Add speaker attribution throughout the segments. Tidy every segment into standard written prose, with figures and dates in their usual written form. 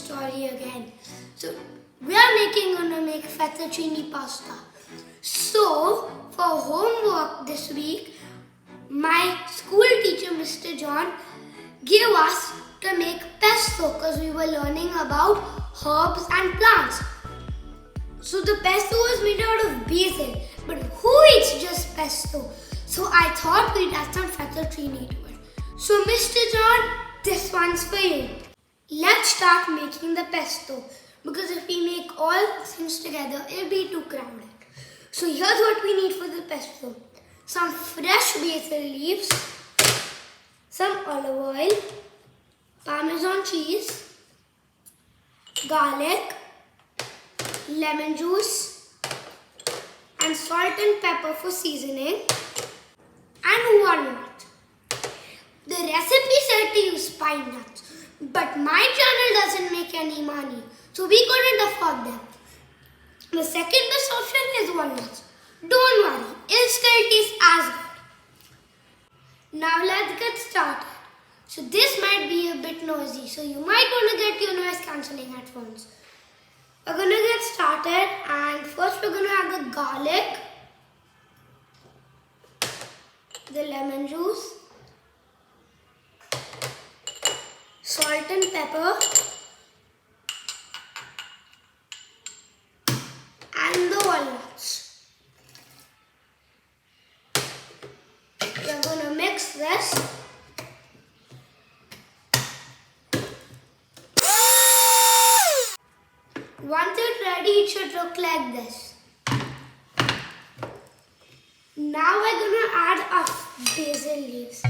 Speaker 1: story again. So we are gonna make fettuccine pasta. So for homework this week, my school teacher Mr. John gave us to make pesto because we were learning about herbs and plants. So the pesto was made out of basil, but who eats just pesto? So I thought we'd add some fettuccine to it. So Mr. John, this one's for you. Let's start making the pesto because if we make all things together, it'll be too crowded. So here's what we need for the pesto. Some fresh basil leaves, some olive oil, Parmesan cheese, garlic, lemon juice, and salt and pepper for seasoning, and walnut. The recipe said to use pine nuts, but my channel doesn't make any money, so we couldn't afford them. The second best option is walnuts. Don't worry, it'll still taste as good. Now let's get started. So this might be a bit noisy, so you might want to get your noise cancelling headphones. We're going to get started, and first we're going to add the garlic, the lemon juice, salt and pepper, and the walnuts. We're going to mix this. Once it's ready, it should look like this. Now we're going to add our basil leaves.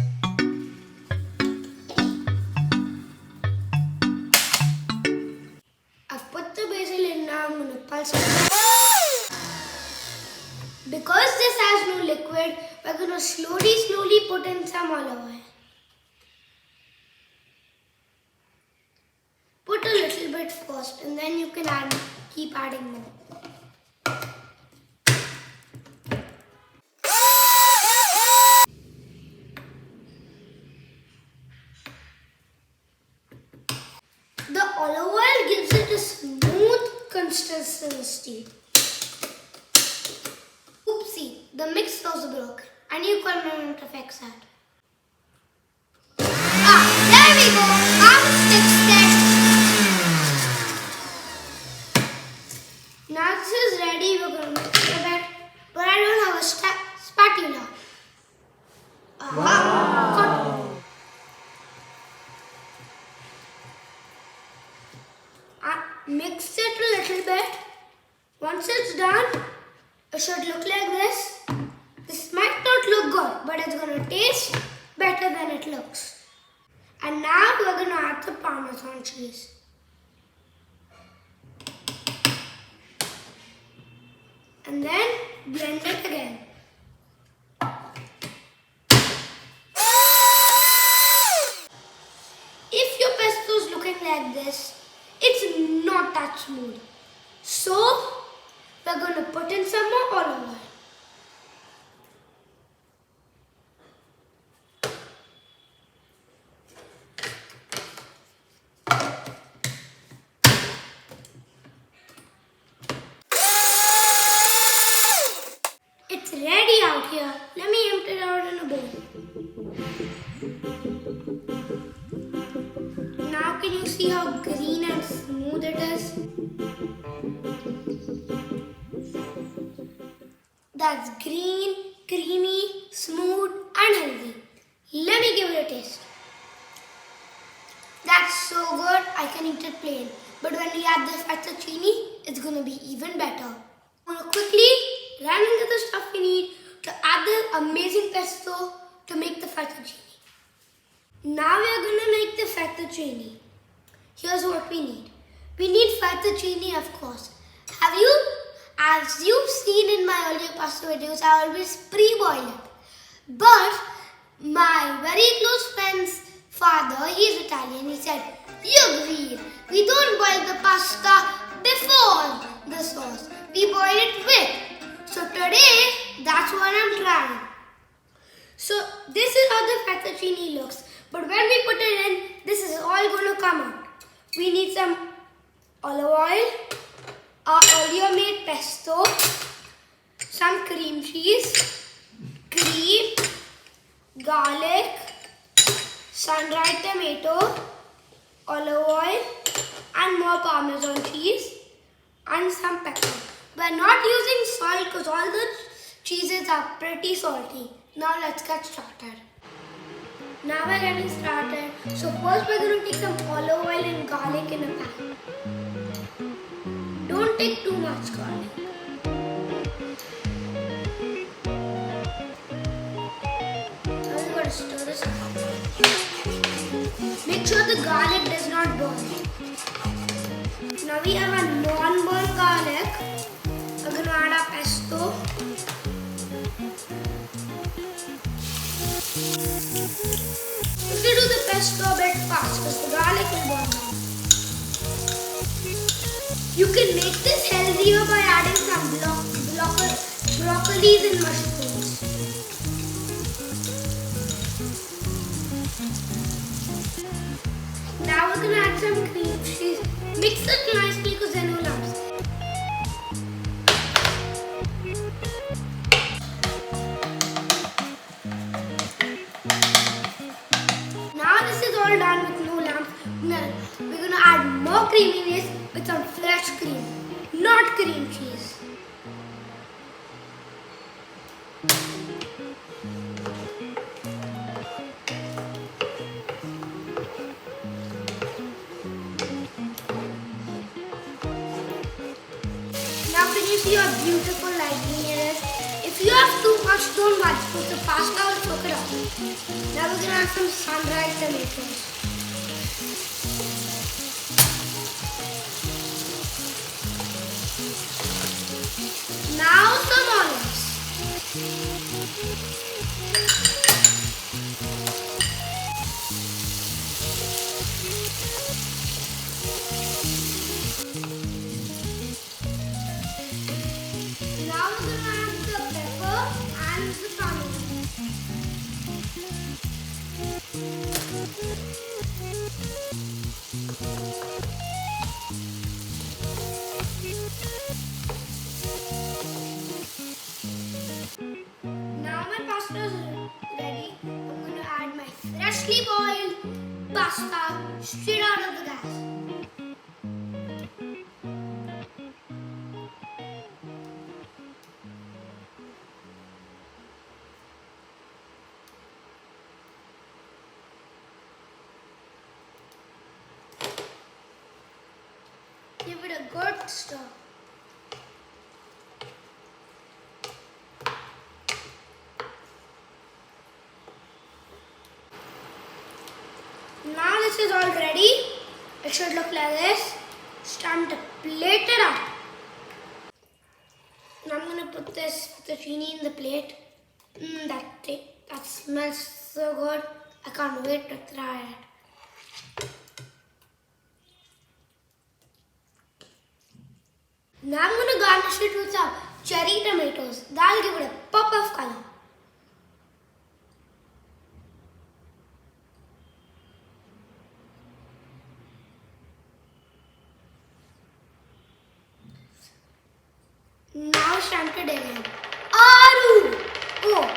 Speaker 1: I've put the basil in, now I'm going to pulse it. Because this has no liquid, we're going to slowly put in some olive oil. Put a little bit first and then you can keep adding more. The olive oil gives it a smooth consistency. Oopsie, the mix was broken. I knew couldn't fix that. There we go. Now it's fixed it. Now this is ready, we're going to mix it a bit, but I don't have a spatula. Wow! I mixed it a little bit. Once it's done, it should look like this. This might not look good, but it's going to taste better than it looks. And now we're going to add the Parmesan cheese. And then blend it again. If your pesto is looking like this, it's not that smooth. So we're going to put in some more olive oil. It's ready out here. Let me empty it out in a bowl. Now can you see how green and smooth it is? That's green, creamy, smooth and healthy. Let me give it a taste. That's so good, I can eat it plain. But when we add the fettuccine, it's going to be even better. I'm going to quickly run into the stuff we need to add the amazing pesto to make the fettuccine. Now we are going to make the fettuccine. Here's what we need. We need fettuccine, of course. As you've seen in my earlier pasta videos, I always pre-boil it. But my very close friend's father, he's Italian, he said, "YUGVIR, we don't boil the pasta before the sauce. We boil it with." So today, that's what I'm trying. So this is how the fettuccine looks. But when we put it in, this is all going to come out. We need some olive oil, our earlier made pesto, some cream cheese, cream, garlic, sun-dried tomato, olive oil, and more Parmesan cheese, and some pepper. We're not using salt because all the cheeses are pretty salty. Now let's get started. Now we're getting started. So first we're going to take some olive oil and garlic in a pan. Don't take too much garlic. Now we're going to stir this up. Make sure the garlic does not burn. Now we have a non-burn garlic. We're going to add our pesto. You can do the pesto a bit fast because the garlic will burn down. You can make this healthier by adding some broccolis and mushrooms. Now we're going to add some cream cheese. Mix it nicely because there are no lumps. Now this is all done with no lumps. We're going to add more creaminess with some fresh cream, not cream cheese. Now can you see how beautiful lighting it is? If you have too much, don't worry because the pasta will soak it up. Now we're going to add some sun-dried tomatoes. Now some olives. Now we're going to add the pepper and the parmesan. Now my pasta is ready. I'm going to add my freshly boiled pasta straight out of the gas. Give it a good stir. Now this is all ready. It should look like this. It's time to plate it up. Now I'm going to put this fettuccine in the plate. That smells so good. I can't wait to try it. Now I'm going to garnish it with some cherry tomatoes. That'll give it a pop of color. Now it's time to dig in. Aru! Oh,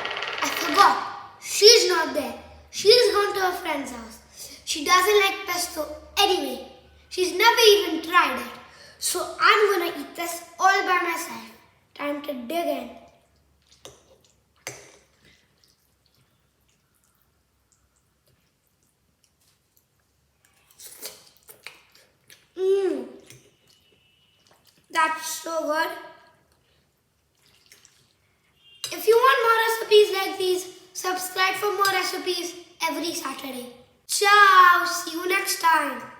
Speaker 1: I forgot. She's not there. She's gone to her friend's house. She doesn't like pesto anyway. She's never even tried it. So I'm gonna eat this all by myself. Time to dig in. That's so good. If you want more recipes like these, subscribe for more recipes every Saturday. Ciao! See you next time.